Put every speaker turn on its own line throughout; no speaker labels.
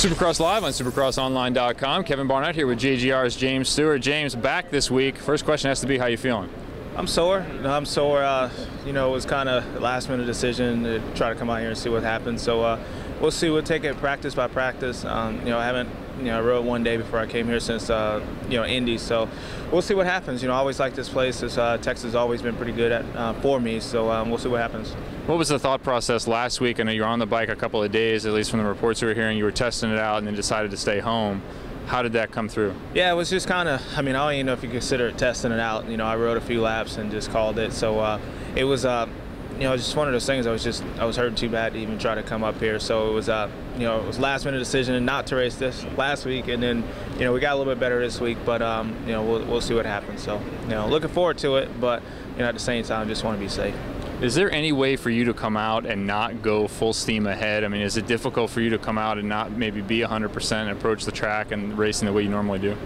Supercross Live on supercrossonline.com. Kevin Barnett here with JGR's James Stewart. James, back this week. First question has to be, how you feeling?
I'm sore. I'm sore. You know, it was kind of a last-minute decision to try to come out here and see what happens. So we'll see. We'll take it practice by practice. You know, I haven't, I rode one day before I came here since, Indy. So we'll see what happens. You know, I always like this place. Texas has always been pretty good at for me. So we'll see what happens.
What was the thought process last week? I know you were on the bike a couple of days, at least from the reports we were hearing. You were testing it out and then decided to stay home. How did that come through? Yeah,
it was just kind of, I don't even know if you consider it testing it out. You know, I rode a few laps and just called it. So it was, just one of those things. I was hurting too bad to even try to come up here. So it was, it was last minute decision not to race this last week. And then, we got a little bit better this week, but, we'll see what happens. So, looking forward to it, but, at the same time, just want to be safe.
Is there any way for you to come out and not go full steam ahead? I mean, is it difficult for you to come out and not maybe be 100% and approach the track and racing the way you normally do?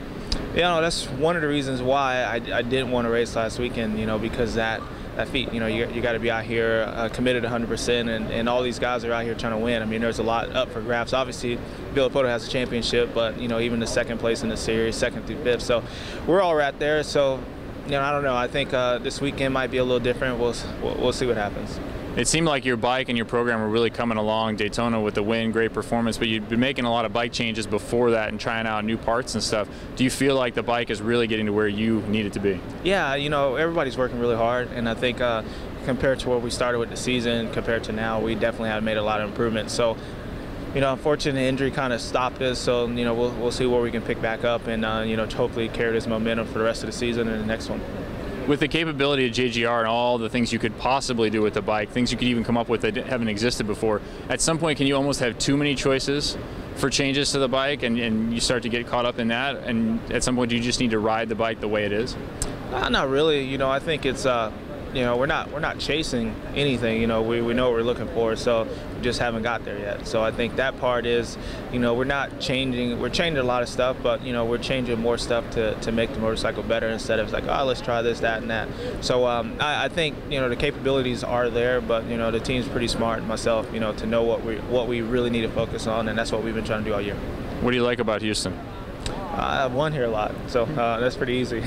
Yeah, that's one of the reasons why I didn't want to race last weekend, because that feat, you got to be out here committed 100%, and all these guys are out here trying to win. I mean, there's a lot up for grabs. Obviously, Villapoto has a championship, but, even the second place in the series, second through fifth. So we're all right there. So, I don't know. I think this weekend might be a little different. We'll see what happens.
It seemed like your bike and your program were really coming along. Daytona with the win, great performance, but you'd been making a lot of bike changes before that and trying out new parts and stuff. Do you feel like the bike is really getting to where you need it to be? Yeah,
everybody's working really hard, and I think compared to where we started with the season, compared to now, we definitely have made a lot of improvements. So, unfortunately, injury kind of stopped us, so, we'll see where we can pick back up and, hopefully carry this momentum for the rest of the season and the next one.
With the capability of JGR and all the things you could possibly do with the bike, things you could even come up with that haven't existed before, at some point can you almost have too many choices for changes to the bike and you start to get caught up in that, and at some point do you just need to ride the bike the way it is?
Not really. I think it's we're not chasing anything. We know what we're looking for, so we just haven't got there yet. So I think that part is, we're not changing. We're changing a lot of stuff, but we're changing more stuff to make the motorcycle better instead of like, oh, let's try this, that, and that. So I think the capabilities are there, but the team's pretty smart, myself, to know what we really need to focus on, and that's what we've been trying to do all year.
What do you like about Houston?
I've won here a lot, so that's pretty easy.